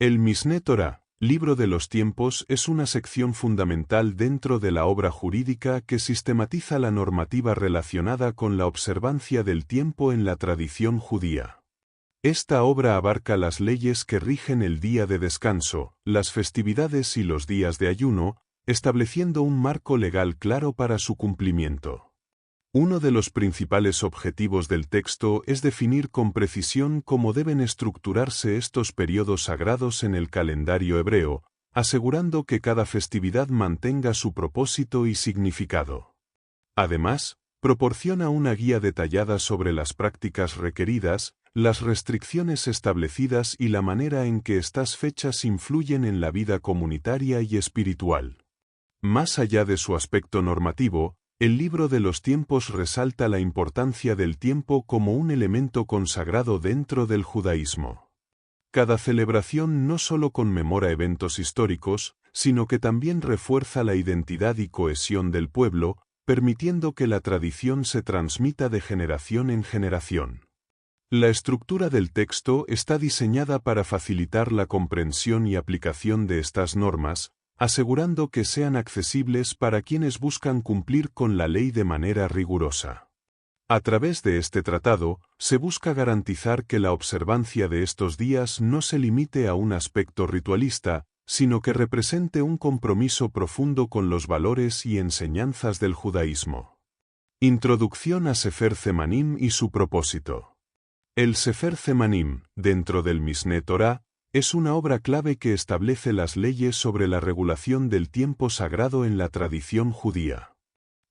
El Misné Torá, Libro de los Tiempos, es una sección fundamental dentro de la obra jurídica que sistematiza la normativa relacionada con la observancia del tiempo en la tradición judía. Esta obra abarca las leyes que rigen el día de descanso, las festividades y los días de ayuno, estableciendo un marco legal claro para su cumplimiento. Uno de los principales objetivos del texto es definir con precisión cómo deben estructurarse estos periodos sagrados en el calendario hebreo, asegurando que cada festividad mantenga su propósito y significado. Además, proporciona una guía detallada sobre las prácticas requeridas, las restricciones establecidas y la manera en que estas fechas influyen en la vida comunitaria y espiritual. Más allá de su aspecto normativo, el Libro de los Tiempos resalta la importancia del tiempo como un elemento consagrado dentro del judaísmo. Cada celebración no solo conmemora eventos históricos, sino que también refuerza la identidad y cohesión del pueblo, permitiendo que la tradición se transmita de generación en generación. La estructura del texto está diseñada para facilitar la comprensión y aplicación de estas normas, asegurando que sean accesibles para quienes buscan cumplir con la ley de manera rigurosa. A través de este tratado, se busca garantizar que la observancia de estos días no se limite a un aspecto ritualista, sino que represente un compromiso profundo con los valores y enseñanzas del judaísmo. Introducción a Sefer Zemanim y su propósito. El Sefer Zemanim, dentro del Misné Torá, es una obra clave que establece las leyes sobre la regulación del tiempo sagrado en la tradición judía.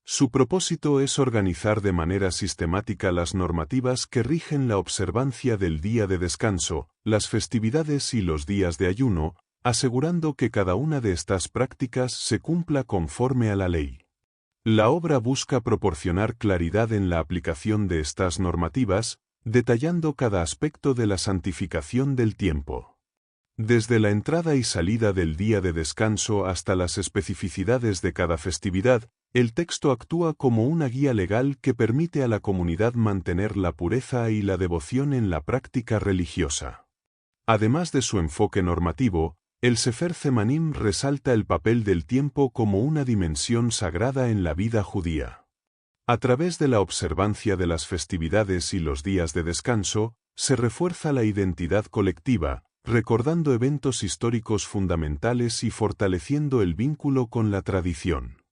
Su propósito es organizar de manera sistemática las normativas que rigen la observancia del día de descanso, las festividades y los días de ayuno, asegurando que cada una de estas prácticas se cumpla conforme a la ley. La obra busca proporcionar claridad en la aplicación de estas normativas, detallando cada aspecto de la santificación del tiempo. Desde la entrada y salida del día de descanso hasta las especificidades de cada festividad, el texto actúa como una guía legal que permite a la comunidad mantener la pureza y la devoción en la práctica religiosa. Además de su enfoque normativo, el Sefer Zemanim resalta el papel del tiempo como una dimensión sagrada en la vida judía. A través de la observancia de las festividades y los días de descanso, se refuerza la identidad colectiva, recordando eventos históricos fundamentales y fortaleciendo el vínculo con la tradición.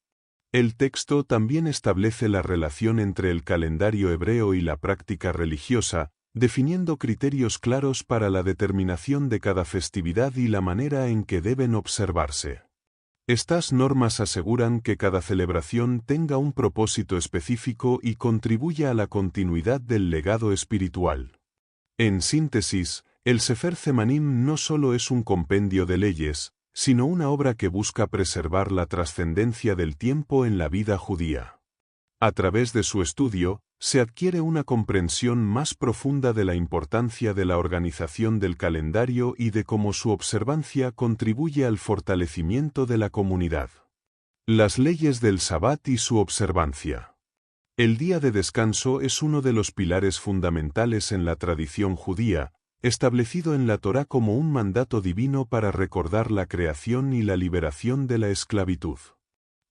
El texto también establece la relación entre el calendario hebreo y la práctica religiosa, definiendo criterios claros para la determinación de cada festividad y la manera en que deben observarse. Estas normas aseguran que cada celebración tenga un propósito específico y contribuya a la continuidad del legado espiritual. En síntesis, el Sefer Zemanim no solo es un compendio de leyes, sino una obra que busca preservar la trascendencia del tiempo en la vida judía. A través de su estudio, se adquiere una comprensión más profunda de la importancia de la organización del calendario y de cómo su observancia contribuye al fortalecimiento de la comunidad. Las leyes del Sabbat y su observancia. El día de descanso es uno de los pilares fundamentales en la tradición judía, establecido en la Torá como un mandato divino para recordar la creación y la liberación de la esclavitud.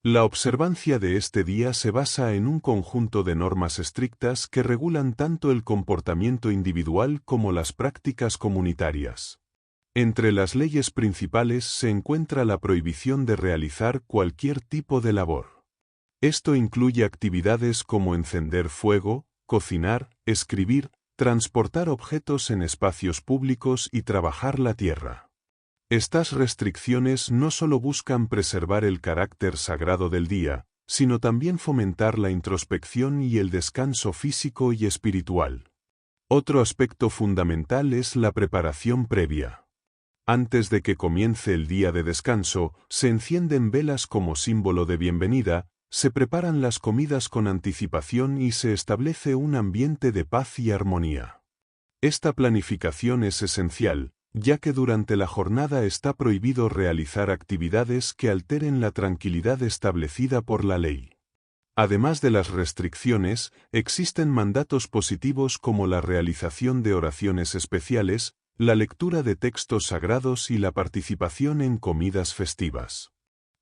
La observancia de este día se basa en un conjunto de normas estrictas que regulan tanto el comportamiento individual como las prácticas comunitarias. Entre las leyes principales se encuentra la prohibición de realizar cualquier tipo de labor. Esto incluye actividades como encender fuego, cocinar, escribir, transportar objetos en espacios públicos y trabajar la tierra. Estas restricciones no solo buscan preservar el carácter sagrado del día, sino también fomentar la introspección y el descanso físico y espiritual. Otro aspecto fundamental es la preparación previa. Antes de que comience el día de descanso, se encienden velas como símbolo de bienvenida, se preparan las comidas con anticipación y se establece un ambiente de paz y armonía. Esta planificación es esencial, ya que durante la jornada está prohibido realizar actividades que alteren la tranquilidad establecida por la ley. Además de las restricciones, existen mandatos positivos como la realización de oraciones especiales, la lectura de textos sagrados y la participación en comidas festivas.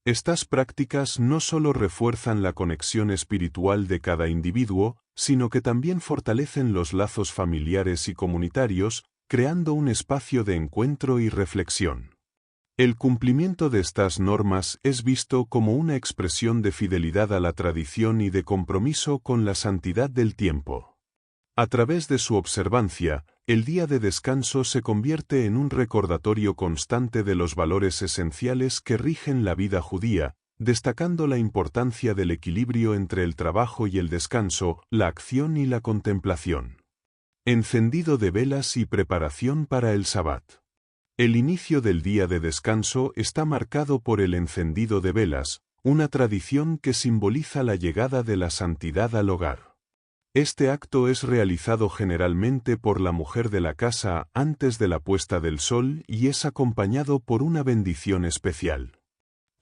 Estas prácticas no solo refuerzan la conexión espiritual de cada individuo, sino que también fortalecen los lazos familiares y comunitarios, creando un espacio de encuentro y reflexión. El cumplimiento de estas normas es visto como una expresión de fidelidad a la tradición y de compromiso con la santidad del tiempo. A través de su observancia, el día de descanso se convierte en un recordatorio constante de los valores esenciales que rigen la vida judía, destacando la importancia del equilibrio entre el trabajo y el descanso, la acción y la contemplación. Encendido de velas y preparación para el Sabbat. El inicio del día de descanso está marcado por el encendido de velas, una tradición que simboliza la llegada de la santidad al hogar. Este acto es realizado generalmente por la mujer de la casa antes de la puesta del sol y es acompañado por una bendición especial.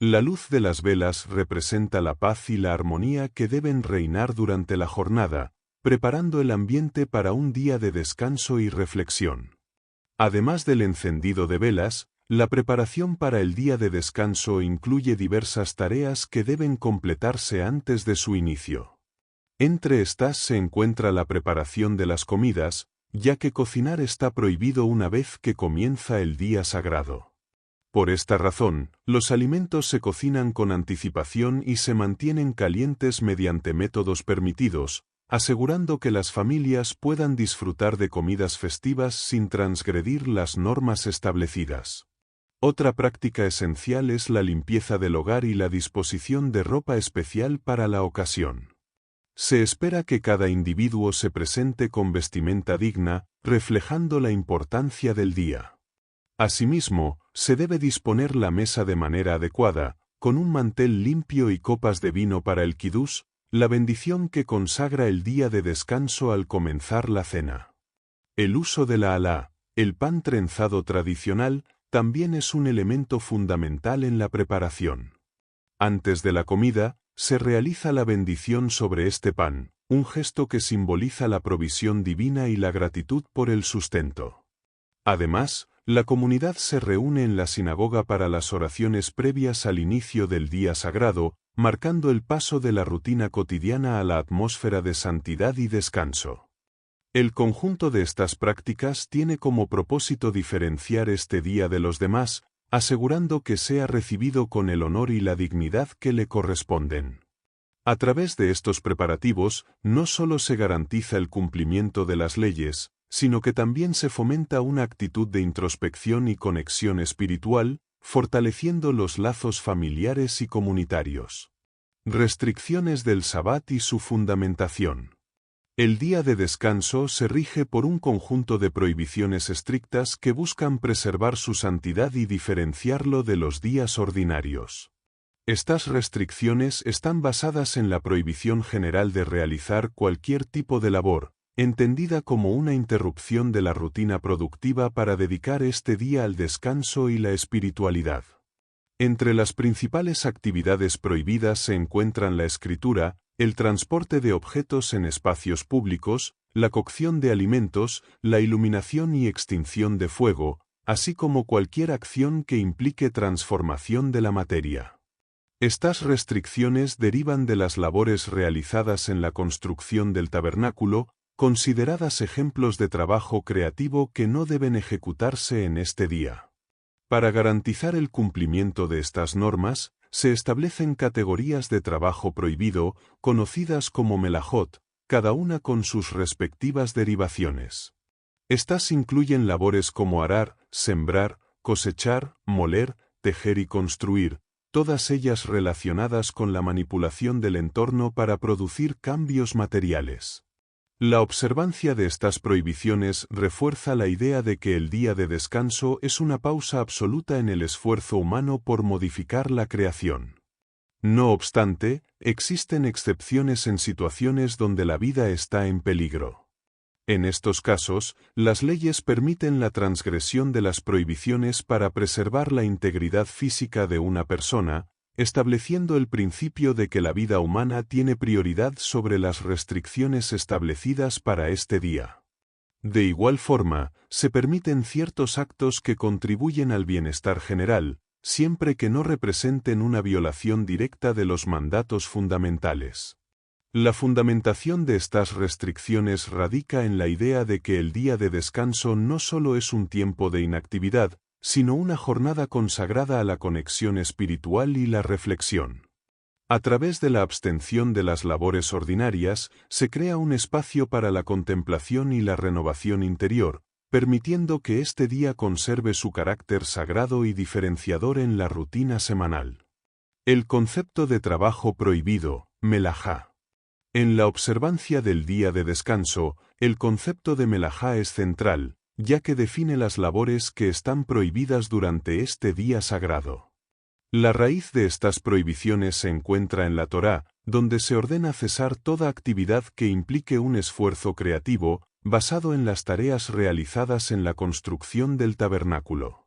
La luz de las velas representa la paz y la armonía que deben reinar durante la jornada, preparando el ambiente para un día de descanso y reflexión. Además del encendido de velas, la preparación para el día de descanso incluye diversas tareas que deben completarse antes de su inicio. Entre estas se encuentra la preparación de las comidas, ya que cocinar está prohibido una vez que comienza el día sagrado. Por esta razón, los alimentos se cocinan con anticipación y se mantienen calientes mediante métodos permitidos, asegurando que las familias puedan disfrutar de comidas festivas sin transgredir las normas establecidas. Otra práctica esencial es la limpieza del hogar y la disposición de ropa especial para la ocasión. Se espera que cada individuo se presente con vestimenta digna, reflejando la importancia del día. Asimismo, se debe disponer la mesa de manera adecuada, con un mantel limpio y copas de vino para el kiddush, la bendición que consagra el día de descanso al comenzar la cena. El uso de la halá, el pan trenzado tradicional, también es un elemento fundamental en la preparación. Antes de la comida, se realiza la bendición sobre este pan, un gesto que simboliza la provisión divina y la gratitud por el sustento. Además, la comunidad se reúne en la sinagoga para las oraciones previas al inicio del día sagrado, marcando el paso de la rutina cotidiana a la atmósfera de santidad y descanso. El conjunto de estas prácticas tiene como propósito diferenciar este día de los demás, asegurando que sea recibido con el honor y la dignidad que le corresponden. A través de estos preparativos, no solo se garantiza el cumplimiento de las leyes, sino que también se fomenta una actitud de introspección y conexión espiritual, fortaleciendo los lazos familiares y comunitarios. Restricciones del Sabbat y su fundamentación. El día de descanso se rige por un conjunto de prohibiciones estrictas que buscan preservar su santidad y diferenciarlo de los días ordinarios. Estas restricciones están basadas en la prohibición general de realizar cualquier tipo de labor, entendida como una interrupción de la rutina productiva para dedicar este día al descanso y la espiritualidad. Entre las principales actividades prohibidas se encuentran la escritura, el transporte de objetos en espacios públicos, la cocción de alimentos, la iluminación y extinción de fuego, así como cualquier acción que implique transformación de la materia. Estas restricciones derivan de las labores realizadas en la construcción del tabernáculo, consideradas ejemplos de trabajo creativo que no deben ejecutarse en este día. Para garantizar el cumplimiento de estas normas, se establecen categorías de trabajo prohibido, conocidas como melajot, cada una con sus respectivas derivaciones. Estas incluyen labores como arar, sembrar, cosechar, moler, tejer y construir, todas ellas relacionadas con la manipulación del entorno para producir cambios materiales. La observancia de estas prohibiciones refuerza la idea de que el día de descanso es una pausa absoluta en el esfuerzo humano por modificar la creación. No obstante, existen excepciones en situaciones donde la vida está en peligro. En estos casos, las leyes permiten la transgresión de las prohibiciones para preservar la integridad física de una persona, estableciendo el principio de que la vida humana tiene prioridad sobre las restricciones establecidas para este día. De igual forma, se permiten ciertos actos que contribuyen al bienestar general, siempre que no representen una violación directa de los mandatos fundamentales. La fundamentación de estas restricciones radica en la idea de que el día de descanso no solo es un tiempo de inactividad, sino una jornada consagrada a la conexión espiritual y la reflexión. A través de la abstención de las labores ordinarias, se crea un espacio para la contemplación y la renovación interior, permitiendo que este día conserve su carácter sagrado y diferenciador en la rutina semanal. El concepto de trabajo prohibido, melajá. En la observancia del día de descanso, el concepto de melajá es central, ya que define las labores que están prohibidas durante este día sagrado. La raíz de estas prohibiciones se encuentra en la Torá, donde se ordena cesar toda actividad que implique un esfuerzo creativo, basado en las tareas realizadas en la construcción del tabernáculo.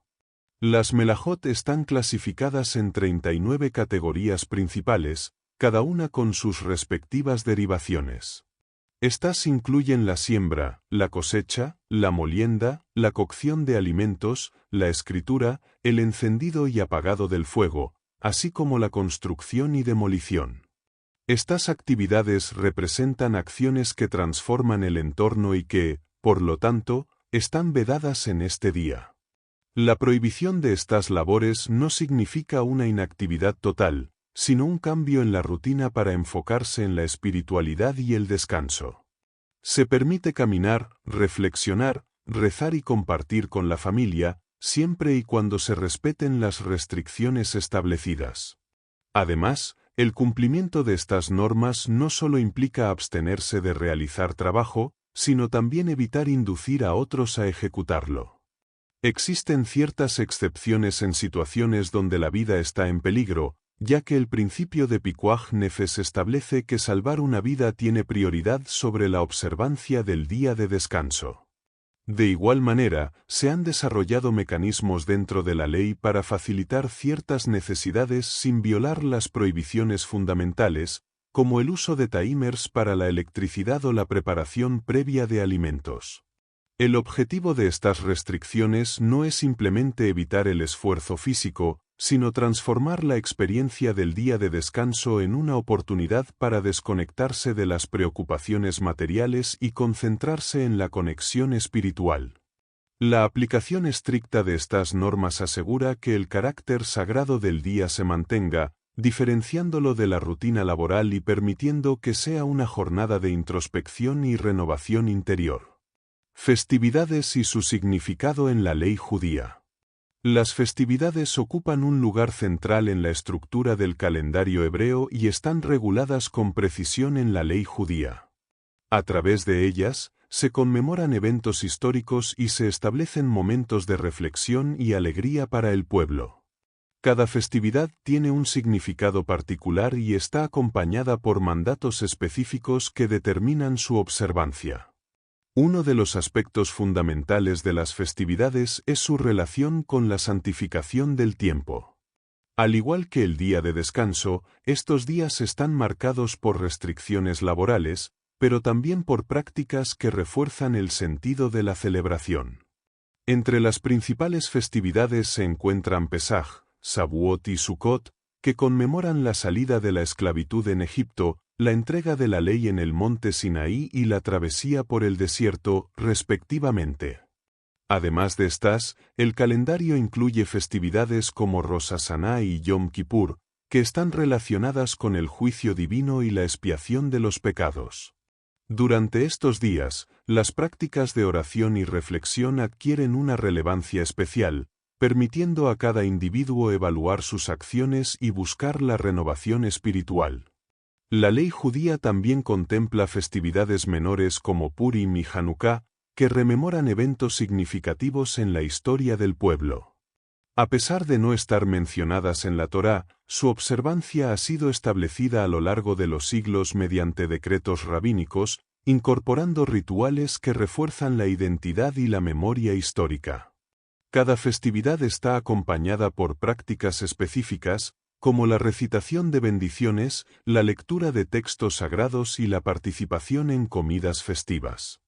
Las melajot están clasificadas en 39 categorías principales, cada una con sus respectivas derivaciones. Estas incluyen la siembra, la cosecha, la molienda, la cocción de alimentos, la escritura, el encendido y apagado del fuego, así como la construcción y demolición. Estas actividades representan acciones que transforman el entorno y que, por lo tanto, están vedadas en este día. La prohibición de estas labores no significa una inactividad total, sino un cambio en la rutina para enfocarse en la espiritualidad y el descanso. Se permite caminar, reflexionar, rezar y compartir con la familia, siempre y cuando se respeten las restricciones establecidas. Además, el cumplimiento de estas normas no solo implica abstenerse de realizar trabajo, sino también evitar inducir a otros a ejecutarlo. Existen ciertas excepciones en situaciones donde la vida está en peligro, ya que el principio de Pikuach Nefesh establece que salvar una vida tiene prioridad sobre la observancia del día de descanso. De igual manera, se han desarrollado mecanismos dentro de la ley para facilitar ciertas necesidades sin violar las prohibiciones fundamentales, como el uso de timers para la electricidad o la preparación previa de alimentos. El objetivo de estas restricciones no es simplemente evitar el esfuerzo físico, sino transformar la experiencia del día de descanso en una oportunidad para desconectarse de las preocupaciones materiales y concentrarse en la conexión espiritual. La aplicación estricta de estas normas asegura que el carácter sagrado del día se mantenga, diferenciándolo de la rutina laboral y permitiendo que sea una jornada de introspección y renovación interior. Festividades y su significado en la ley judía. Las festividades ocupan un lugar central en la estructura del calendario hebreo y están reguladas con precisión en la ley judía. A través de ellas, se conmemoran eventos históricos y se establecen momentos de reflexión y alegría para el pueblo. Cada festividad tiene un significado particular y está acompañada por mandatos específicos que determinan su observancia. Uno de los aspectos fundamentales de las festividades es su relación con la santificación del tiempo. Al igual que el día de descanso, estos días están marcados por restricciones laborales, pero también por prácticas que refuerzan el sentido de la celebración. Entre las principales festividades se encuentran Pesaj, Shavuot y Sukkot, que conmemoran la salida de la esclavitud en Egipto, la entrega de la ley en el monte Sinaí y la travesía por el desierto, respectivamente. Además de estas, el calendario incluye festividades como Rosh Hashaná y Yom Kippur, que están relacionadas con el juicio divino y la expiación de los pecados. Durante estos días, las prácticas de oración y reflexión adquieren una relevancia especial, permitiendo a cada individuo evaluar sus acciones y buscar la renovación espiritual. La ley judía también contempla festividades menores como Purim y Hanukkah, que rememoran eventos significativos en la historia del pueblo. A pesar de no estar mencionadas en la Torá, su observancia ha sido establecida a lo largo de los siglos mediante decretos rabínicos, incorporando rituales que refuerzan la identidad y la memoria histórica. Cada festividad está acompañada por prácticas específicas, como la recitación de bendiciones, la lectura de textos sagrados y la participación en comidas festivas.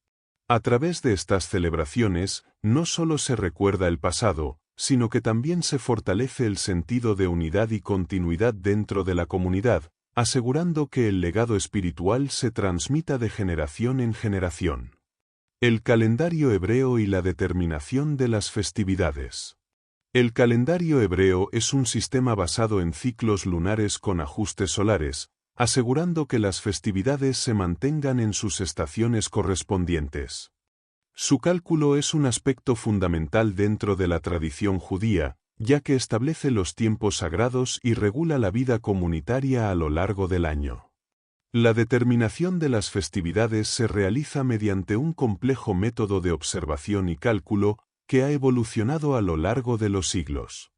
A través de estas celebraciones, no solo se recuerda el pasado, sino que también se fortalece el sentido de unidad y continuidad dentro de la comunidad, asegurando que el legado espiritual se transmita de generación en generación. El calendario hebreo y la determinación de las festividades. El calendario hebreo es un sistema basado en ciclos lunares con ajustes solares, asegurando que las festividades se mantengan en sus estaciones correspondientes. Su cálculo es un aspecto fundamental dentro de la tradición judía, ya que establece los tiempos sagrados y regula la vida comunitaria a lo largo del año. La determinación de las festividades se realiza mediante un complejo método de observación y cálculo que ha evolucionado a lo largo de los siglos.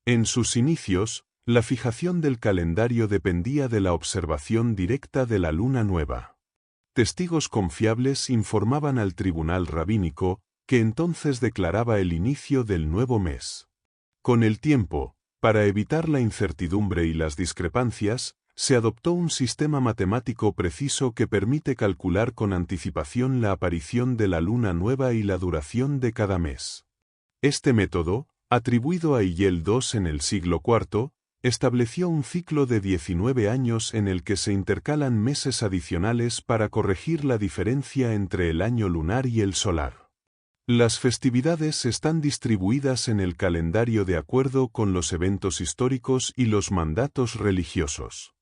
En sus inicios, la fijación del calendario dependía de la observación directa de la luna nueva. Testigos confiables informaban al tribunal rabínico, que entonces declaraba el inicio del nuevo mes. Con el tiempo, para evitar la incertidumbre y las discrepancias, se adoptó un sistema matemático preciso que permite calcular con anticipación la aparición de la luna nueva y la duración de cada mes. Este método, atribuido a Hillel II en el siglo IV, estableció un ciclo de 19 años en el que se intercalan meses adicionales para corregir la diferencia entre el año lunar y el solar. Las festividades están distribuidas en el calendario de acuerdo con los eventos históricos y los mandatos religiosos.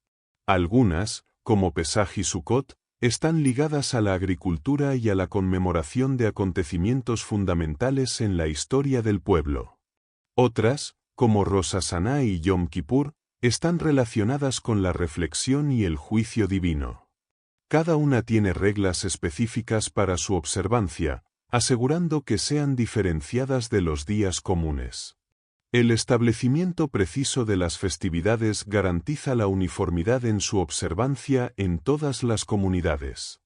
Algunas, como Pesaj y Sukkot, están ligadas a la agricultura y a la conmemoración de acontecimientos fundamentales en la historia del pueblo. Otras, como Rosh Hashaná y Yom Kippur, están relacionadas con la reflexión y el juicio divino. Cada una tiene reglas específicas para su observancia, asegurando que sean diferenciadas de los días comunes. El establecimiento preciso de las festividades garantiza la uniformidad en su observancia en todas las comunidades.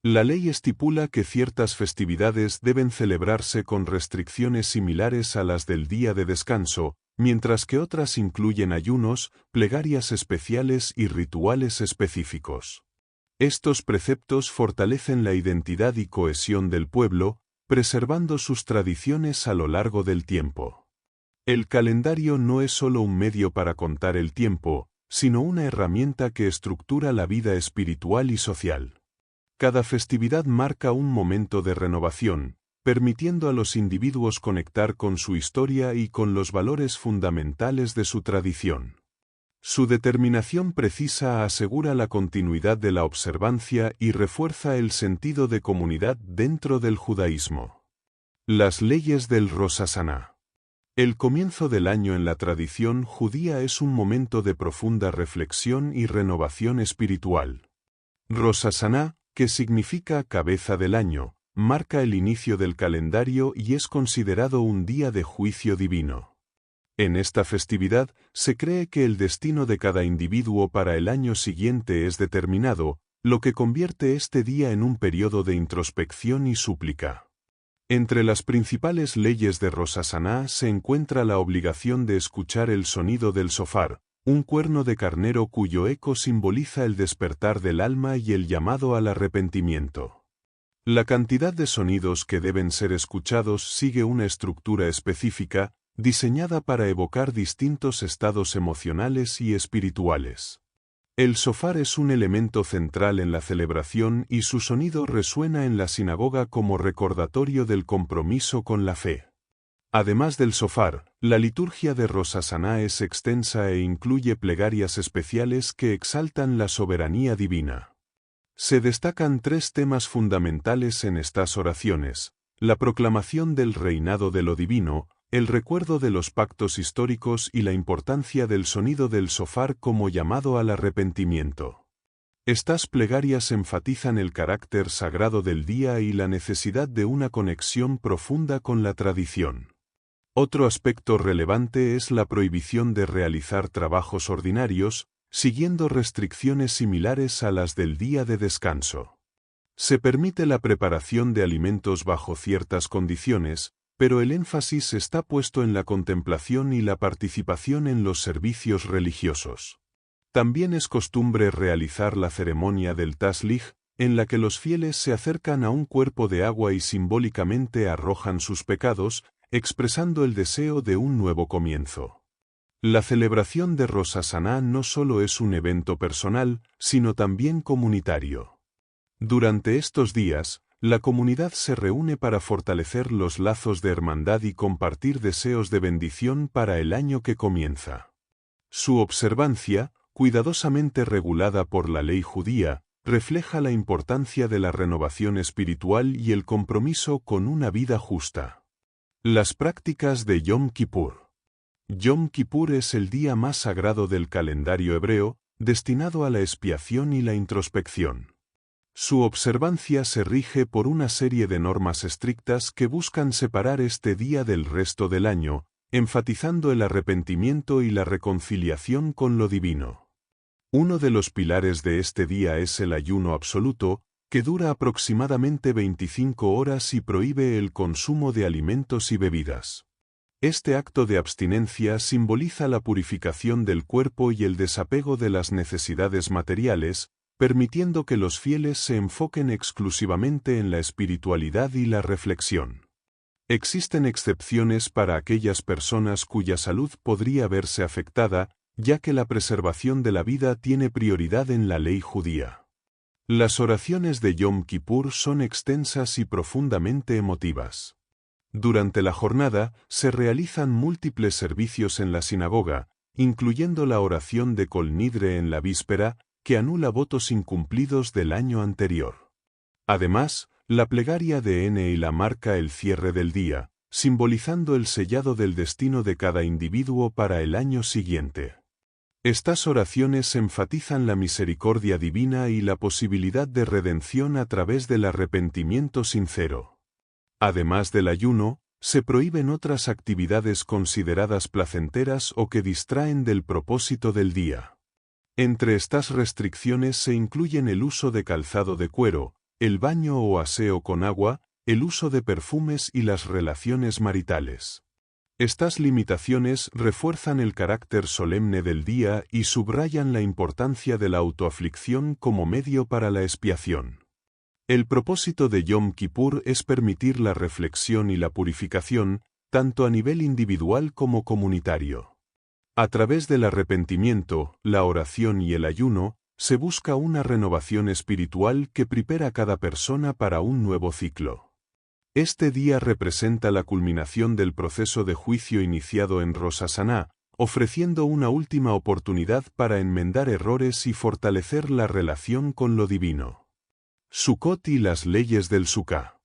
La ley estipula que ciertas festividades deben celebrarse con restricciones similares a las del día de descanso, mientras que otras incluyen ayunos, plegarias especiales y rituales específicos. Estos preceptos fortalecen la identidad y cohesión del pueblo, preservando sus tradiciones a lo largo del tiempo. El calendario no es solo un medio para contar el tiempo, sino una herramienta que estructura la vida espiritual y social. Cada festividad marca un momento de renovación, permitiendo a los individuos conectar con su historia y con los valores fundamentales de su tradición. Su determinación precisa asegura la continuidad de la observancia y refuerza el sentido de comunidad dentro del judaísmo. Las leyes del Rosh Hashaná. El comienzo del año en la tradición judía es un momento de profunda reflexión y renovación espiritual. Rosh Hashaná, que significa cabeza del año, marca el inicio del calendario y es considerado un día de juicio divino. En esta festividad, se cree que el destino de cada individuo para el año siguiente es determinado, lo que convierte este día en un periodo de introspección y súplica. Entre las principales leyes de Rosh Hashaná se encuentra la obligación de escuchar el sonido del shofar, un cuerno de carnero cuyo eco simboliza el despertar del alma y el llamado al arrepentimiento. La cantidad de sonidos que deben ser escuchados sigue una estructura específica, diseñada para evocar distintos estados emocionales y espirituales. El shofar es un elemento central en la celebración y su sonido resuena en la sinagoga como recordatorio del compromiso con la fe. Además del shofar, la liturgia de Rosh Hashaná es extensa e incluye plegarias especiales que exaltan la soberanía divina. Se destacan tres temas fundamentales en estas oraciones: la proclamación del reinado de lo divino, el recuerdo de los pactos históricos y la importancia del sonido del shofar como llamado al arrepentimiento. Estas plegarias enfatizan el carácter sagrado del día y la necesidad de una conexión profunda con la tradición. Otro aspecto relevante es la prohibición de realizar trabajos ordinarios, siguiendo restricciones similares a las del día de descanso. Se permite la preparación de alimentos bajo ciertas condiciones, pero el énfasis está puesto en la contemplación y la participación en los servicios religiosos. También es costumbre realizar la ceremonia del Taslig, en la que los fieles se acercan a un cuerpo de agua y simbólicamente arrojan sus pecados, expresando el deseo de un nuevo comienzo. La celebración de Rosh Hashanah no solo es un evento personal, sino también comunitario. Durante estos días, la comunidad se reúne para fortalecer los lazos de hermandad y compartir deseos de bendición para el año que comienza. Su observancia, cuidadosamente regulada por la ley judía, refleja la importancia de la renovación espiritual y el compromiso con una vida justa. Las prácticas de Yom Kippur. Yom Kippur es el día más sagrado del calendario hebreo, destinado a la expiación y la introspección. Su observancia se rige por una serie de normas estrictas que buscan separar este día del resto del año, enfatizando el arrepentimiento y la reconciliación con lo divino. Uno de los pilares de este día es el ayuno absoluto, que dura aproximadamente 25 horas y prohíbe el consumo de alimentos y bebidas. Este acto de abstinencia simboliza la purificación del cuerpo y el desapego de las necesidades materiales, permitiendo que los fieles se enfoquen exclusivamente en la espiritualidad y la reflexión. Existen excepciones para aquellas personas cuya salud podría verse afectada, ya que la preservación de la vida tiene prioridad en la ley judía. Las oraciones de Yom Kippur son extensas y profundamente emotivas. Durante la jornada, se realizan múltiples servicios en la sinagoga, incluyendo la oración de Kol Nidre en la víspera, que anula votos incumplidos del año anterior. Además, la plegaria de Neilah marca el cierre del día, simbolizando el sellado del destino de cada individuo para el año siguiente. Estas oraciones enfatizan la misericordia divina y la posibilidad de redención a través del arrepentimiento sincero. Además del ayuno, se prohíben otras actividades consideradas placenteras o que distraen del propósito del día. Entre estas restricciones se incluyen el uso de calzado de cuero, el baño o aseo con agua, el uso de perfumes y las relaciones maritales. Estas limitaciones refuerzan el carácter solemne del día y subrayan la importancia de la autoaflicción como medio para la expiación. El propósito de Yom Kippur es permitir la reflexión y la purificación, tanto a nivel individual como comunitario. A través del arrepentimiento, la oración y el ayuno, se busca una renovación espiritual que prepara a cada persona para un nuevo ciclo. Este día representa la culminación del proceso de juicio iniciado en Rosh Hashanah, ofreciendo una última oportunidad para enmendar errores y fortalecer la relación con lo divino. Sukkot y las leyes del Sukkah.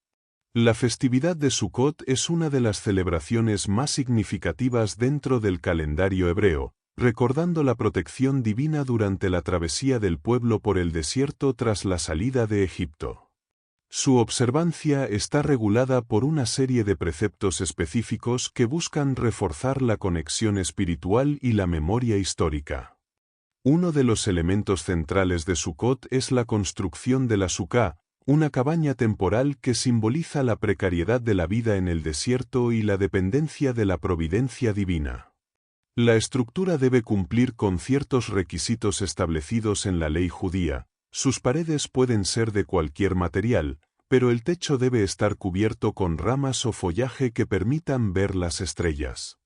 La festividad de Sukkot es una de las celebraciones más significativas dentro del calendario hebreo, recordando la protección divina durante la travesía del pueblo por el desierto tras la salida de Egipto. Su observancia está regulada por una serie de preceptos específicos que buscan reforzar la conexión espiritual y la memoria histórica. Uno de los elementos centrales de Sukkot es la construcción de la Sukkah, una cabaña temporal que simboliza la precariedad de la vida en el desierto y la dependencia de la providencia divina. La estructura debe cumplir con ciertos requisitos establecidos en la ley judía. Sus paredes pueden ser de cualquier material, pero el techo debe estar cubierto con ramas o follaje que permitan ver las estrellas.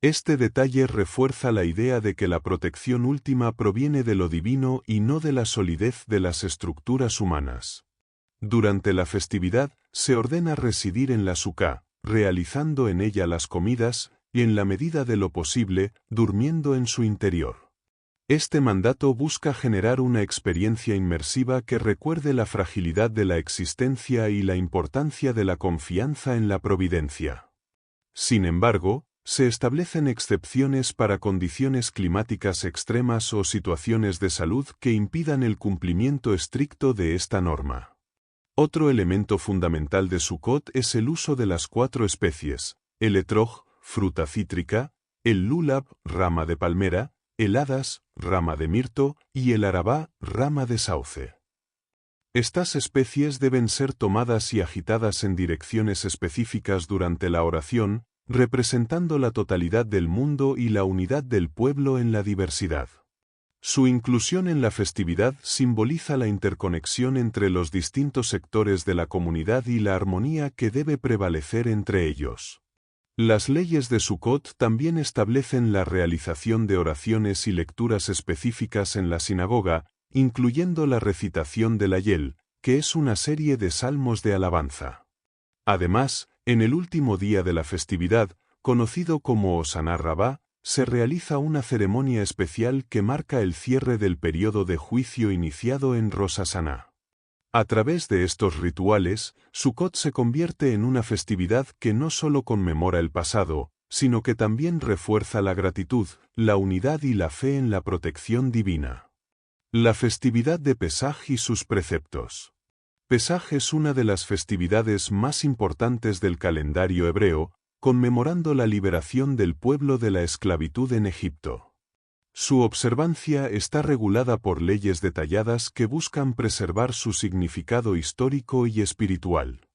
Este detalle refuerza la idea de que la protección última proviene de lo divino y no de la solidez de las estructuras humanas. Durante la festividad, se ordena residir en la Sukkah, realizando en ella las comidas, y en la medida de lo posible, durmiendo en su interior. Este mandato busca generar una experiencia inmersiva que recuerde la fragilidad de la existencia y la importancia de la confianza en la providencia. Sin embargo, se establecen excepciones para condiciones climáticas extremas o situaciones de salud que impidan el cumplimiento estricto de esta norma. Otro elemento fundamental de Sukkot es el uso de las 4 especies, el etrog, fruta cítrica, el lulab, rama de palmera, el hadas, rama de mirto, y el arabá, rama de sauce. Estas especies deben ser tomadas y agitadas en direcciones específicas durante la oración, representando la totalidad del mundo y la unidad del pueblo en la diversidad. Su inclusión en la festividad simboliza la interconexión entre los distintos sectores de la comunidad y la armonía que debe prevalecer entre ellos. Las leyes de Sukkot también establecen la realización de oraciones y lecturas específicas en la sinagoga, incluyendo la recitación del Hayel, que es una serie de salmos de alabanza. Además, en el último día de la festividad, conocido como Hosaná Rabbá, se realiza una ceremonia especial que marca el cierre del periodo de juicio iniciado en Rosh Hashaná. A través de estos rituales, Sukkot se convierte en una festividad que no solo conmemora el pasado, sino que también refuerza la gratitud, la unidad y la fe en la protección divina. La festividad de Pesaj y sus preceptos. Pesaj es una de las festividades más importantes del calendario hebreo, conmemorando la liberación del pueblo de la esclavitud en Egipto. Su observancia está regulada por leyes detalladas que buscan preservar su significado histórico y espiritual.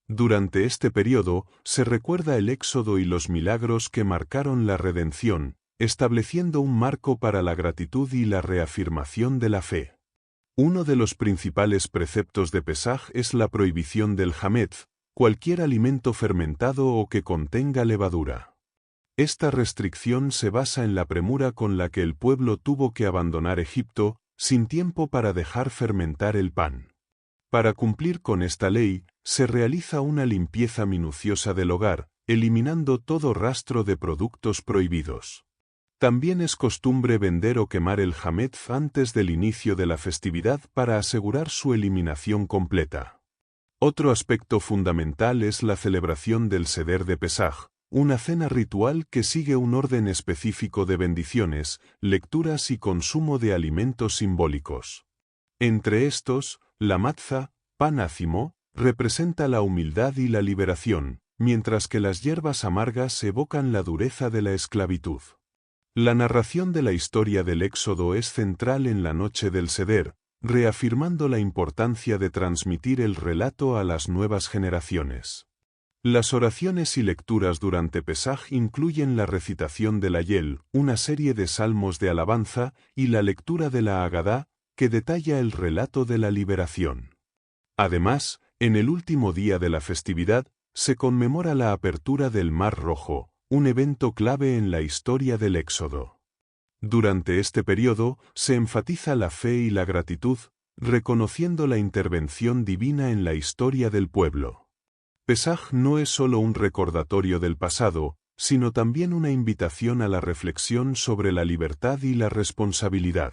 Durante este periodo, se recuerda el éxodo y los milagros que marcaron la redención, estableciendo un marco para la gratitud y la reafirmación de la fe. Uno de los principales preceptos de Pesaj es la prohibición del hametz, cualquier alimento fermentado o que contenga levadura. Esta restricción se basa en la premura con la que el pueblo tuvo que abandonar Egipto, sin tiempo para dejar fermentar el pan. Para cumplir con esta ley, se realiza una limpieza minuciosa del hogar, eliminando todo rastro de productos prohibidos. También es costumbre vender o quemar el hametz antes del inicio de la festividad para asegurar su eliminación completa. Otro aspecto fundamental es la celebración del Seder de Pesaj, una cena ritual que sigue un orden específico de bendiciones, lecturas y consumo de alimentos simbólicos. Entre estos, la matza, pan ácimo, representa la humildad y la liberación, mientras que las hierbas amargas evocan la dureza de la esclavitud. La narración de la historia del Éxodo es central en la noche del Seder, reafirmando la importancia de transmitir el relato a las nuevas generaciones. Las oraciones y lecturas durante Pesaj incluyen la recitación del Hayel, una serie de salmos de alabanza, y la lectura de la Agadá, que detalla el relato de la liberación. Además, en el último día de la festividad, se conmemora la apertura del Mar Rojo, un evento clave en la historia del Éxodo. Durante este periodo, se enfatiza la fe y la gratitud, reconociendo la intervención divina en la historia del pueblo. Pesaj no es solo un recordatorio del pasado, sino también una invitación a la reflexión sobre la libertad y la responsabilidad.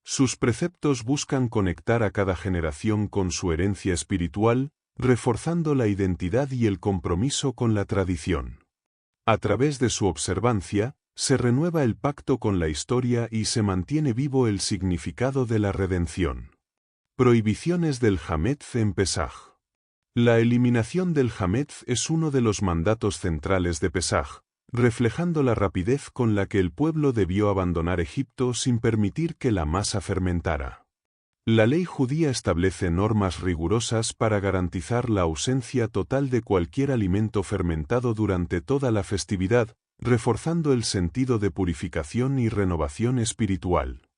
Sus preceptos buscan conectar a cada generación con su herencia espiritual, reforzando la identidad y el compromiso con la tradición. A través de su observancia, se renueva el pacto con la historia y se mantiene vivo el significado de la redención. Prohibiciones del hametz en Pesaj. La eliminación del hametz es uno de los mandatos centrales de Pesaj, reflejando la rapidez con la que el pueblo debió abandonar Egipto sin permitir que la masa fermentara. La ley judía establece normas rigurosas para garantizar la ausencia total de cualquier alimento fermentado durante toda la festividad, reforzando el sentido de purificación y renovación espiritual.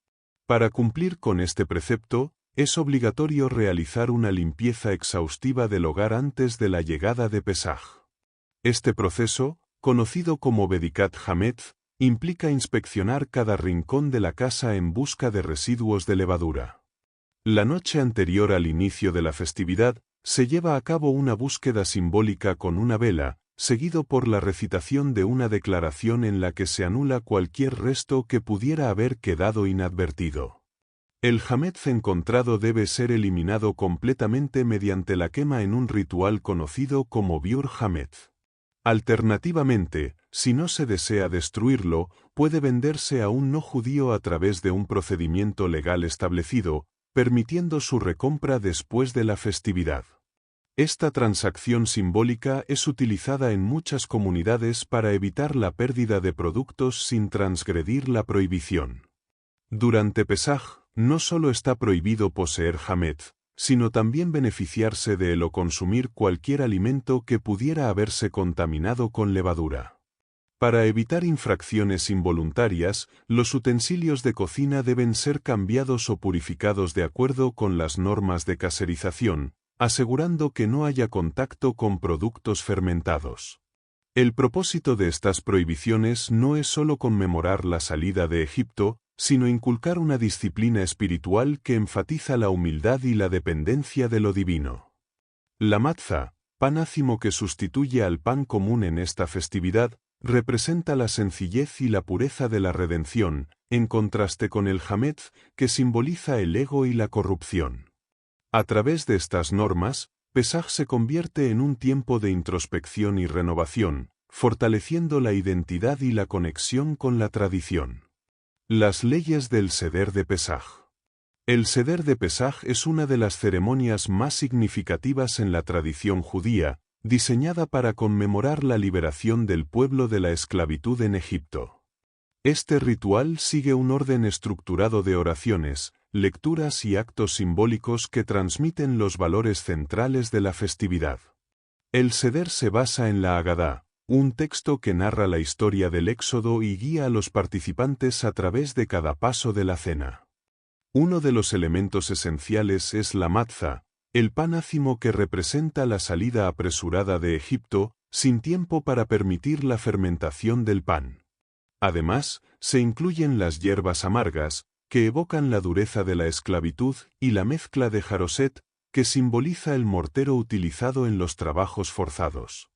Para cumplir con este precepto, es obligatorio realizar una limpieza exhaustiva del hogar antes de la llegada de Pesaj. Este proceso, conocido como Bedikat Hametz, implica inspeccionar cada rincón de la casa en busca de residuos de levadura. La noche anterior al inicio de la festividad, se lleva a cabo una búsqueda simbólica con una vela, seguido por la recitación de una declaración en la que se anula cualquier resto que pudiera haber quedado inadvertido. El hametz encontrado debe ser eliminado completamente mediante la quema en un ritual conocido como biur hametz. Alternativamente, si no se desea destruirlo, puede venderse a un no judío a través de un procedimiento legal establecido, permitiendo su recompra después de la festividad. Esta transacción simbólica es utilizada en muchas comunidades para evitar la pérdida de productos sin transgredir la prohibición. Durante Pesaj, no solo está prohibido poseer hametz, sino también beneficiarse de él o consumir cualquier alimento que pudiera haberse contaminado con levadura. Para evitar infracciones involuntarias, los utensilios de cocina deben ser cambiados o purificados de acuerdo con las normas de caserización, asegurando que no haya contacto con productos fermentados. El propósito de estas prohibiciones no es solo conmemorar la salida de Egipto, sino inculcar una disciplina espiritual que enfatiza la humildad y la dependencia de lo divino. La matza, pan ácimo que sustituye al pan común en esta festividad, representa la sencillez y la pureza de la redención, en contraste con el hametz, que simboliza el ego y la corrupción. A través de estas normas, Pesaj se convierte en un tiempo de introspección y renovación, fortaleciendo la identidad y la conexión con la tradición. Las leyes del Seder de Pesaj. El Seder de Pesaj es una de las ceremonias más significativas en la tradición judía, diseñada para conmemorar la liberación del pueblo de la esclavitud en Egipto. Este ritual sigue un orden estructurado de oraciones, lecturas y actos simbólicos que transmiten los valores centrales de la festividad. El Seder se basa en la Agadá, un texto que narra la historia del Éxodo y guía a los participantes a través de cada paso de la cena. Uno de los elementos esenciales es la matza, el pan ácimo que representa la salida apresurada de Egipto, sin tiempo para permitir la fermentación del pan. Además, se incluyen las hierbas amargas, que evocan la dureza de la esclavitud, y la mezcla de jaroset, que simboliza el mortero utilizado en los trabajos forzados.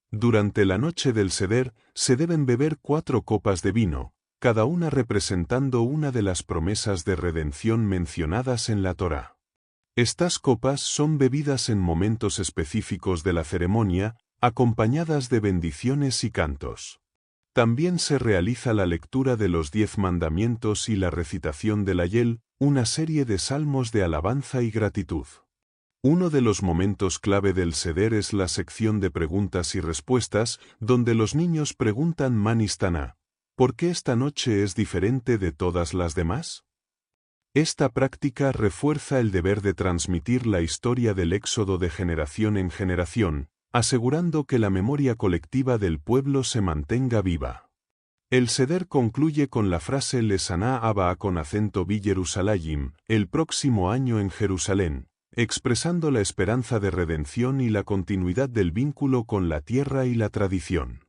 Durante la noche del Seder, se deben beber 4 copas de vino, cada una representando una de las promesas de redención mencionadas en la Torá. Estas copas son bebidas en momentos específicos de la ceremonia, acompañadas de bendiciones y cantos. También se realiza la lectura de los 10 mandamientos y la recitación del Ayel, una serie de salmos de alabanza y gratitud. Uno de los momentos clave del Seder es la sección de preguntas y respuestas, donde los niños preguntan Manistana, ¿por qué esta noche es diferente de todas las demás? Esta práctica refuerza el deber de transmitir la historia del Éxodo de generación en generación, asegurando que la memoria colectiva del pueblo se mantenga viva. El Seder concluye con la frase Lesaná Abba con acento Bi Jerusalayim, el próximo año en Jerusalén, expresando la esperanza de redención y la continuidad del vínculo con la tierra y la tradición.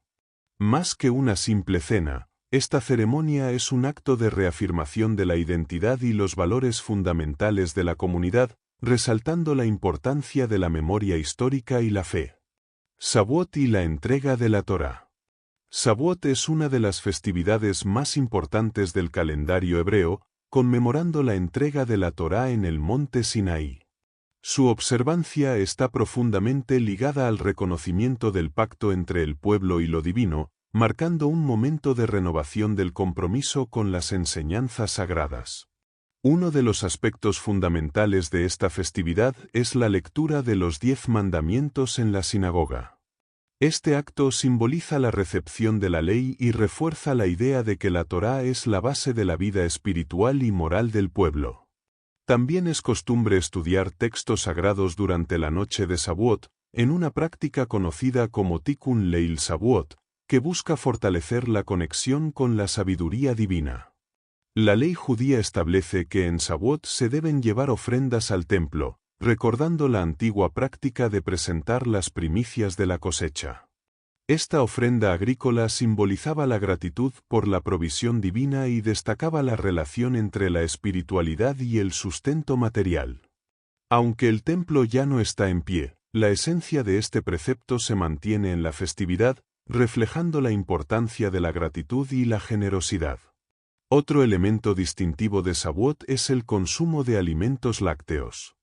Más que una simple cena, esta ceremonia es un acto de reafirmación de la identidad y los valores fundamentales de la comunidad, resaltando la importancia de la memoria histórica y la fe. Shavuot y la entrega de la Torá. Shavuot es una de las festividades más importantes del calendario hebreo, conmemorando la entrega de la Torá en el monte Sinaí. Su observancia está profundamente ligada al reconocimiento del pacto entre el pueblo y lo divino, marcando un momento de renovación del compromiso con las enseñanzas sagradas. Uno de los aspectos fundamentales de esta festividad es la lectura de los 10 mandamientos en la sinagoga. Este acto simboliza la recepción de la ley y refuerza la idea de que la Torá es la base de la vida espiritual y moral del pueblo. También es costumbre estudiar textos sagrados durante la noche de Shavuot, en una práctica conocida como Tikkun Leil Shavuot, que busca fortalecer la conexión con la sabiduría divina. La ley judía establece que en Shavuot se deben llevar ofrendas al templo, recordando la antigua práctica de presentar las primicias de la cosecha. Esta ofrenda agrícola simbolizaba la gratitud por la provisión divina y destacaba la relación entre la espiritualidad y el sustento material. Aunque el templo ya no está en pie, la esencia de este precepto se mantiene en la festividad, reflejando la importancia de la gratitud y la generosidad. Otro elemento distintivo de Shavuot es el consumo de alimentos lácteos.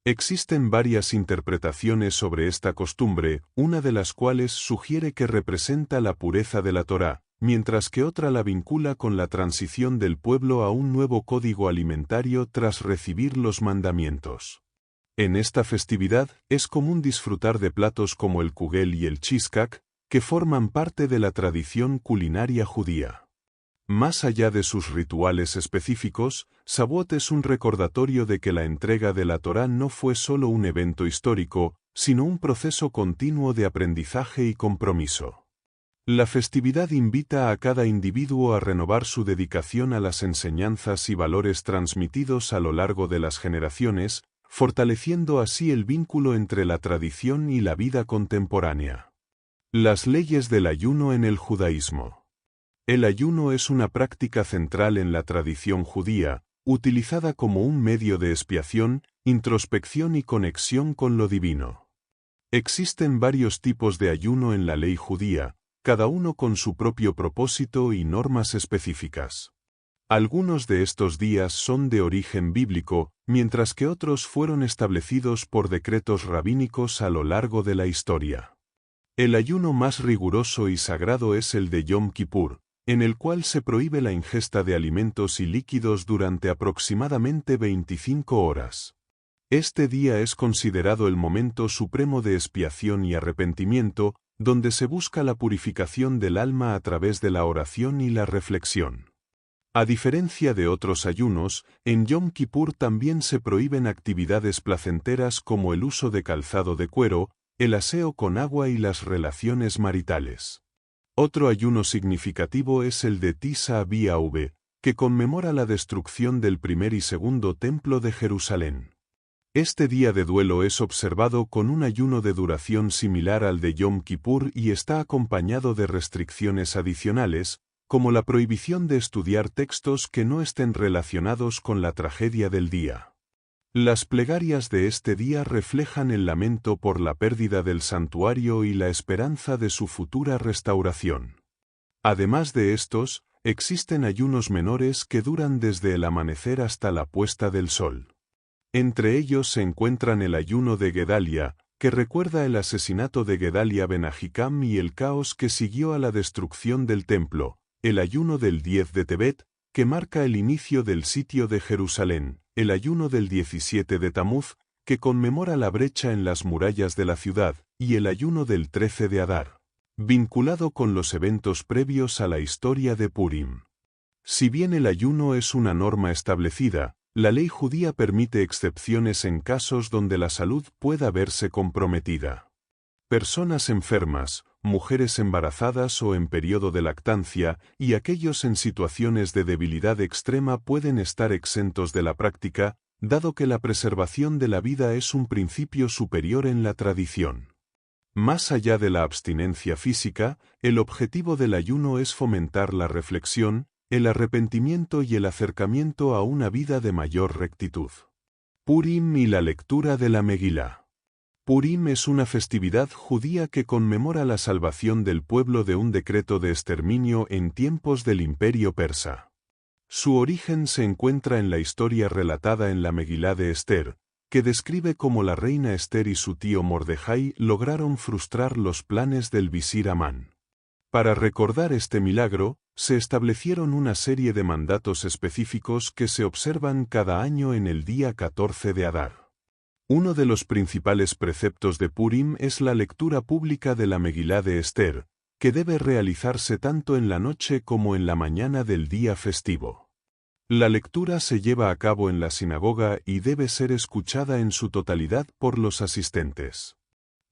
Existen varias interpretaciones sobre esta costumbre, una de las cuales sugiere que representa la pureza de la Torá, mientras que otra la vincula con la transición del pueblo a un nuevo código alimentario tras recibir los mandamientos. En esta festividad, es común disfrutar de platos como el kugel y el cheesecake, que forman parte de la tradición culinaria judía. Más allá de sus rituales específicos, Shavuot es un recordatorio de que la entrega de la Torá no fue solo un evento histórico, sino un proceso continuo de aprendizaje y compromiso. La festividad invita a cada individuo a renovar su dedicación a las enseñanzas y valores transmitidos a lo largo de las generaciones, fortaleciendo así el vínculo entre la tradición y la vida contemporánea. Las leyes del ayuno en el judaísmo. El ayuno es una práctica central en la tradición judía, utilizada como un medio de expiación, introspección y conexión con lo divino. Existen varios tipos de ayuno en la ley judía, cada uno con su propio propósito y normas específicas. Algunos de estos días son de origen bíblico, mientras que otros fueron establecidos por decretos rabínicos a lo largo de la historia. El ayuno más riguroso y sagrado es el de Yom Kippur, en el cual se prohíbe la ingesta de alimentos y líquidos durante aproximadamente 25 horas. Este día es considerado el momento supremo de expiación y arrepentimiento, donde se busca la purificación del alma a través de la oración y la reflexión. A diferencia de otros ayunos, en Yom Kippur también se prohíben actividades placenteras como el uso de calzado de cuero, el aseo con agua y las relaciones maritales. Otro ayuno significativo es el de Tis'a B'Av, que conmemora la destrucción del primer y segundo templo de Jerusalén. Este día de duelo es observado con un ayuno de duración similar al de Yom Kippur y está acompañado de restricciones adicionales, como la prohibición de estudiar textos que no estén relacionados con la tragedia del día. Las plegarias de este día reflejan el lamento por la pérdida del santuario y la esperanza de su futura restauración. Además de estos, existen ayunos menores que duran desde el amanecer hasta la puesta del sol. Entre ellos se encuentran el ayuno de Gedalia, que recuerda el asesinato de Gedalia ben Ahikam y el caos que siguió a la destrucción del templo, el ayuno del 10 de Tebet, que marca el inicio del sitio de Jerusalén, el ayuno del 17 de Tamuz, que conmemora la brecha en las murallas de la ciudad, y el ayuno del 13 de Adar, vinculado con los eventos previos a la historia de Purim. Si bien el ayuno es una norma establecida, la ley judía permite excepciones en casos donde la salud pueda verse comprometida. Personas enfermas, mujeres embarazadas o en periodo de lactancia, y aquellos en situaciones de debilidad extrema pueden estar exentos de la práctica, dado que la preservación de la vida es un principio superior en la tradición. Más allá de la abstinencia física, el objetivo del ayuno es fomentar la reflexión, el arrepentimiento y el acercamiento a una vida de mayor rectitud. Purim y la lectura de la Megilá. Purim es una festividad judía que conmemora la salvación del pueblo de un decreto de exterminio en tiempos del Imperio Persa. Su origen se encuentra en la historia relatada en la Megilá de Esther, que describe cómo la reina Esther y su tío Mordejai lograron frustrar los planes del visir Amán. Para recordar este milagro, se establecieron una serie de mandatos específicos que se observan cada año en el día 14 de Adar. Uno de los principales preceptos de Purim es la lectura pública de la Megilá de Esther, que debe realizarse tanto en la noche como en la mañana del día festivo. La lectura se lleva a cabo en la sinagoga y debe ser escuchada en su totalidad por los asistentes.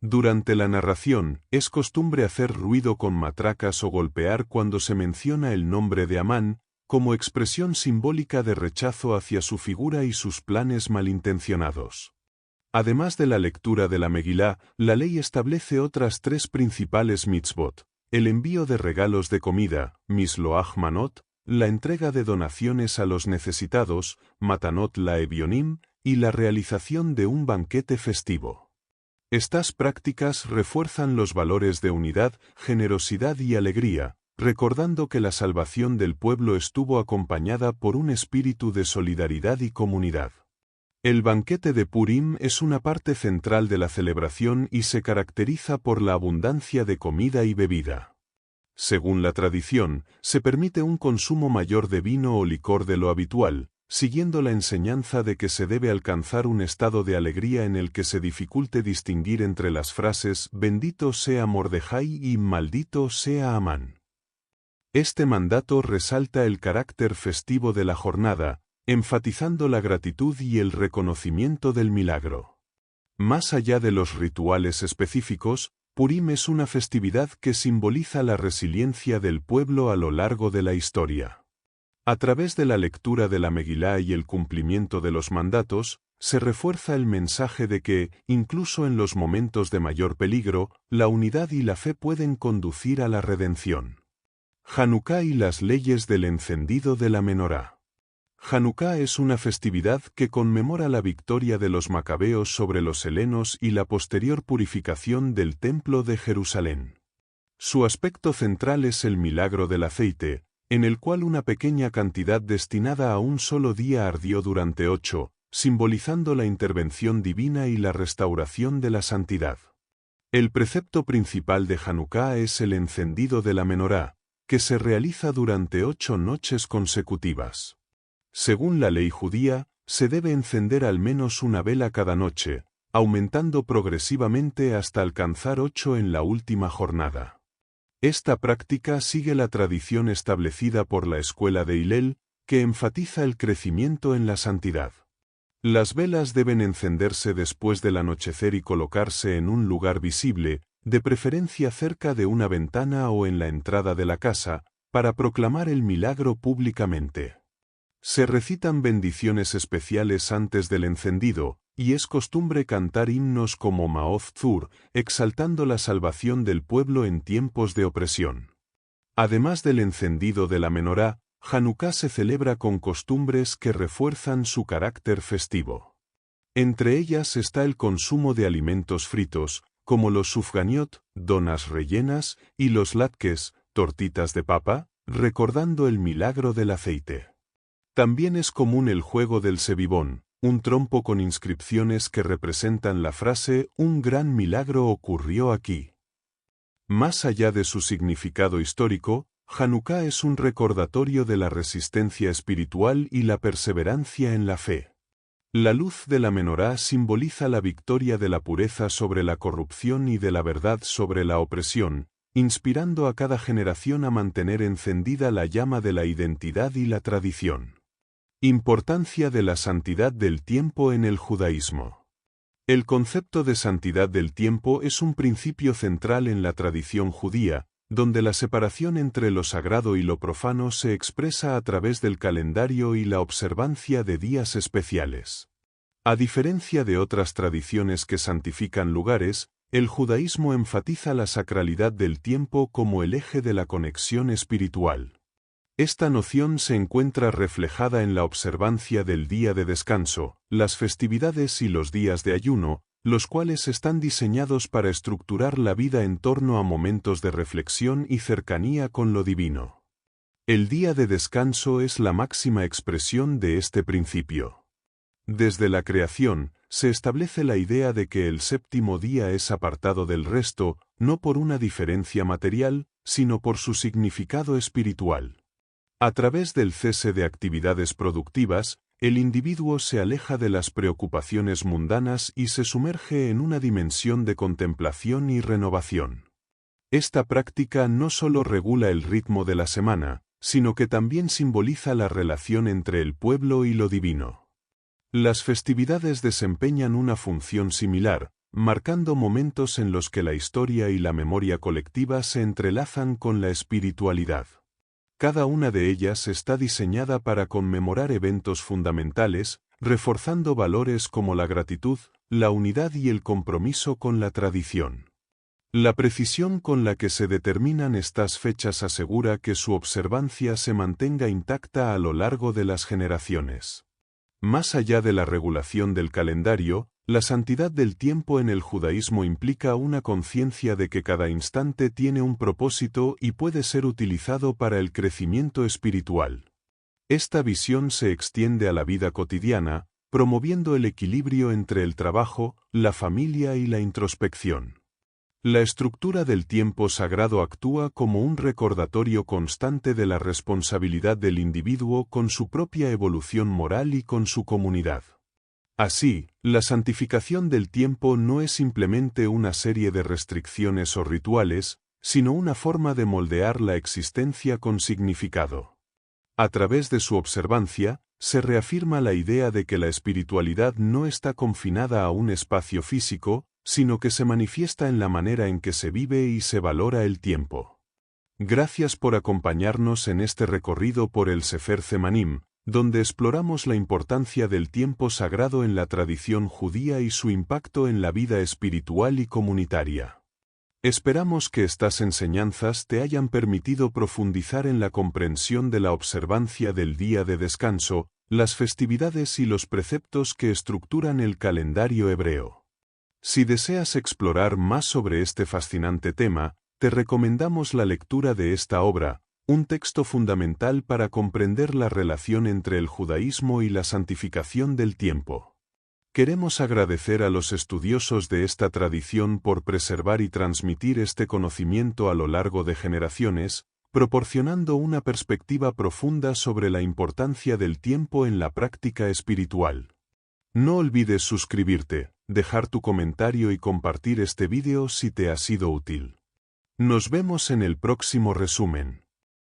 Durante la narración, es costumbre hacer ruido con matracas o golpear cuando se menciona el nombre de Amán, como expresión simbólica de rechazo hacia su figura y sus planes malintencionados. Además de la lectura de la Megilá, la ley establece otras tres principales mitzvot: el envío de regalos de comida, misloach manot, la entrega de donaciones a los necesitados, matanot laevionim, y la realización de un banquete festivo. Estas prácticas refuerzan los valores de unidad, generosidad y alegría, recordando que la salvación del pueblo estuvo acompañada por un espíritu de solidaridad y comunidad. El banquete de Purim es una parte central de la celebración y se caracteriza por la abundancia de comida y bebida. Según la tradición, se permite un consumo mayor de vino o licor de lo habitual, siguiendo la enseñanza de que se debe alcanzar un estado de alegría en el que se dificulte distinguir entre las frases «Bendito sea Mordejai» y «Maldito sea Amán». Este mandato resalta el carácter festivo de la jornada, enfatizando la gratitud y el reconocimiento del milagro. Más allá de los rituales específicos, Purim es una festividad que simboliza la resiliencia del pueblo a lo largo de la historia. A través de la lectura de la Megilá y el cumplimiento de los mandatos, se refuerza el mensaje de que, incluso en los momentos de mayor peligro, la unidad y la fe pueden conducir a la redención. Hanukká y las leyes del encendido de la menorá. Hanukká es una festividad que conmemora la victoria de los macabeos sobre los helenos y la posterior purificación del Templo de Jerusalén. Su aspecto central es el milagro del aceite, en el cual una pequeña cantidad destinada a un solo día ardió durante 8, simbolizando la intervención divina y la restauración de la santidad. El precepto principal de Hanukká es el encendido de la menorá, que se realiza durante 8 noches consecutivas. Según la ley judía, se debe encender al menos una vela cada noche, aumentando progresivamente hasta alcanzar 8 en la última jornada. Esta práctica sigue la tradición establecida por la escuela de Hillel, que enfatiza el crecimiento en la santidad. Las velas deben encenderse después del anochecer y colocarse en un lugar visible, de preferencia cerca de una ventana o en la entrada de la casa, para proclamar el milagro públicamente. Se recitan bendiciones especiales antes del encendido, y es costumbre cantar himnos como Maoz Tzur, exaltando la salvación del pueblo en tiempos de opresión. Además del encendido de la menorá, Hanukká se celebra con costumbres que refuerzan su carácter festivo. Entre ellas está el consumo de alimentos fritos, como los sufganiot, donas rellenas, y los latkes, tortitas de papa, recordando el milagro del aceite. También es común el juego del sebibón, un trompo con inscripciones que representan la frase «Un gran milagro ocurrió aquí». Más allá de su significado histórico, Hanukká es un recordatorio de la resistencia espiritual y la perseverancia en la fe. La luz de la menorá simboliza la victoria de la pureza sobre la corrupción y de la verdad sobre la opresión, inspirando a cada generación a mantener encendida la llama de la identidad y la tradición. Importancia de la santidad del tiempo en el judaísmo. El concepto de santidad del tiempo es un principio central en la tradición judía, donde la separación entre lo sagrado y lo profano se expresa a través del calendario y la observancia de días especiales. A diferencia de otras tradiciones que santifican lugares, el judaísmo enfatiza la sacralidad del tiempo como el eje de la conexión espiritual. Esta noción se encuentra reflejada en la observancia del día de descanso, las festividades y los días de ayuno, los cuales están diseñados para estructurar la vida en torno a momentos de reflexión y cercanía con lo divino. El día de descanso es la máxima expresión de este principio. Desde la creación, se establece la idea de que el séptimo día es apartado del resto, no por una diferencia material, sino por su significado espiritual. A través del cese de actividades productivas, el individuo se aleja de las preocupaciones mundanas y se sumerge en una dimensión de contemplación y renovación. Esta práctica no solo regula el ritmo de la semana, sino que también simboliza la relación entre el pueblo y lo divino. Las festividades desempeñan una función similar, marcando momentos en los que la historia y la memoria colectiva se entrelazan con la espiritualidad. Cada una de ellas está diseñada para conmemorar eventos fundamentales, reforzando valores como la gratitud, la unidad y el compromiso con la tradición. La precisión con la que se determinan estas fechas asegura que su observancia se mantenga intacta a lo largo de las generaciones. Más allá de la regulación del calendario, la santidad del tiempo en el judaísmo implica una conciencia de que cada instante tiene un propósito y puede ser utilizado para el crecimiento espiritual. Esta visión se extiende a la vida cotidiana, promoviendo el equilibrio entre el trabajo, la familia y la introspección. La estructura del tiempo sagrado actúa como un recordatorio constante de la responsabilidad del individuo con su propia evolución moral y con su comunidad. Así, la santificación del tiempo no es simplemente una serie de restricciones o rituales, sino una forma de moldear la existencia con significado. A través de su observancia, se reafirma la idea de que la espiritualidad no está confinada a un espacio físico, sino que se manifiesta en la manera en que se vive y se valora el tiempo. Gracias por acompañarnos en este recorrido por el Sefer Zemanim, donde exploramos la importancia del tiempo sagrado en la tradición judía y su impacto en la vida espiritual y comunitaria. Esperamos que estas enseñanzas te hayan permitido profundizar en la comprensión de la observancia del día de descanso, las festividades y los preceptos que estructuran el calendario hebreo. Si deseas explorar más sobre este fascinante tema, te recomendamos la lectura de esta obra, un texto fundamental para comprender la relación entre el judaísmo y la santificación del tiempo. Queremos agradecer a los estudiosos de esta tradición por preservar y transmitir este conocimiento a lo largo de generaciones, proporcionando una perspectiva profunda sobre la importancia del tiempo en la práctica espiritual. No olvides suscribirte, dejar tu comentario y compartir este vídeo si te ha sido útil. Nos vemos en el próximo resumen.